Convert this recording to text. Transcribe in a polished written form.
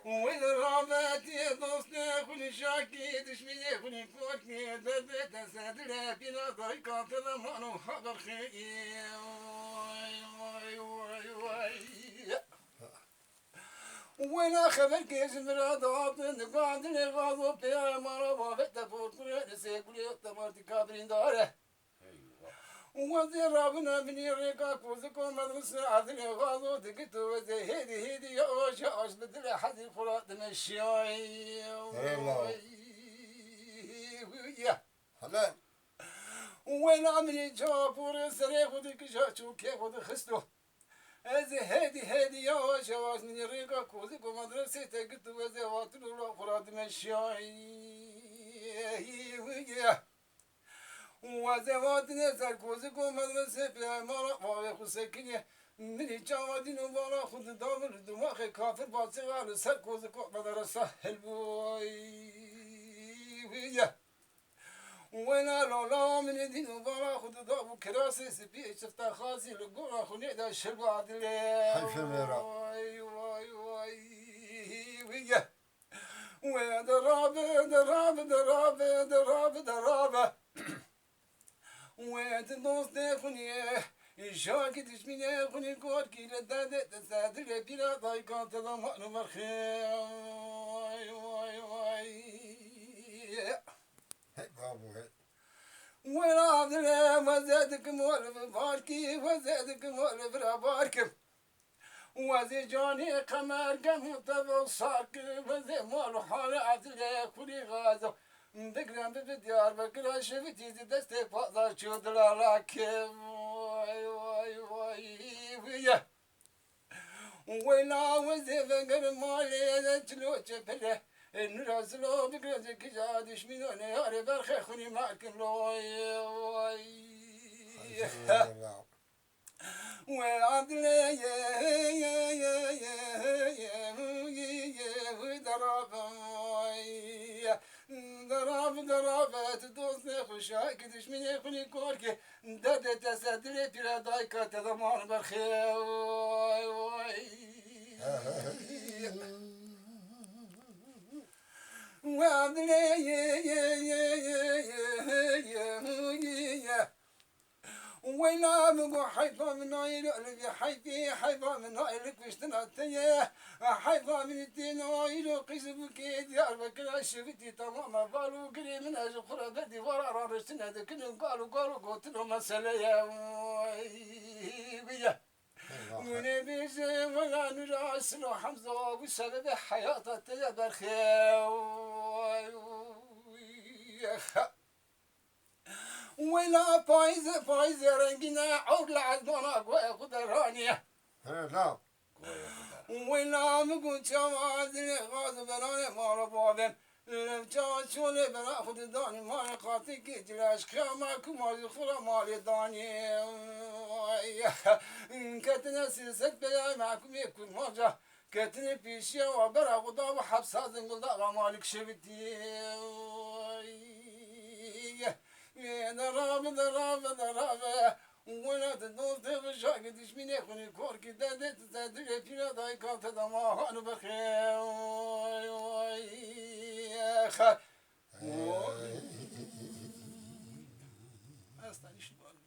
والرابط دوستنا كل شاكي تشمي كل فوتني دبت سادنا بلا ضيقة ضمان وخبر خير وانا خبر كيس مرادات نقعد نغاضو بيا مرابا فتفوت كل سيقولي تمارتي كابرين داره وزي رابنا بني ريقا كوزكو مدرسة عذني غاضو تقتو وزي هيدي يوش يوش بدل حد فرات مشياي هلا وين عملي جابور سريخ ودك شاشو كيف ود خستو زي هيدي يوش يوش من ريقا كوزكو مدرسة تقتو وزي واتلو فرات مشياي وزوات نسر كوزكو مدرسة في عمارة وعلى خسكينية من جوادين وبارا خد دامر دماغ كافر باصي على سر كوزكو مدرسة البوي وانا لا من دين وبارا خد دابو كراسي سبي شفت خاسي لقورا خني دا شرب عدلي حيف ميرا ويا ودراب وانت دوست خونيه شاكي تشميني خوني كور كي لدادة تسادر بلا ضايقات ضمان مرخي بابو هي وين عبدالله وزادك مولف باركي وزادك مولف راباركم وزي جاني قمر قم طبو صاك وزي مولو حال عبدالله خوني غازو دقنا بديار بكرة شفتي دستي فضل شدر لكن ويا ويلا وزي فقر مالي تلوش بله نرسلو بكرة كجادش منون يا برخي خوني معكم لوي وعبد الله ضربت دوستي خشاك كدش من يخلي كوركي دادة تسدري بلا دايكا تضمان برخي وعبد الله وينا مقو حيفا من نايل ألفي حيفا من نايل كشتنا تيه حيفا من الدين نايل قسم كيد يا بكرة شفتي تمام بالو قري من أجل خرا بدي ورا رشتنا ذكرهم قالوا قلت لهم مسألة يا ويا ونبيش ولا نراسل حمزة وسبب حياته تجبر خير ولا بايز رنجنا عقل عدنا قوي خضرانية لا ولا مقول شوازن غاز بنان مار بابن لمجا شولي بنا خد داني مال قاتي كجلاش كما كما خلا مال داني كتنا سلسلة بيا معكم يكون مرجع كتنا بيشيا وبرا غدا وحبس هذا الغدا مالك شبتي ضرب ولا تدوس تبشاك تشميني خوني كوركي دادت تدري فينا ضايقات ضمان بخير استني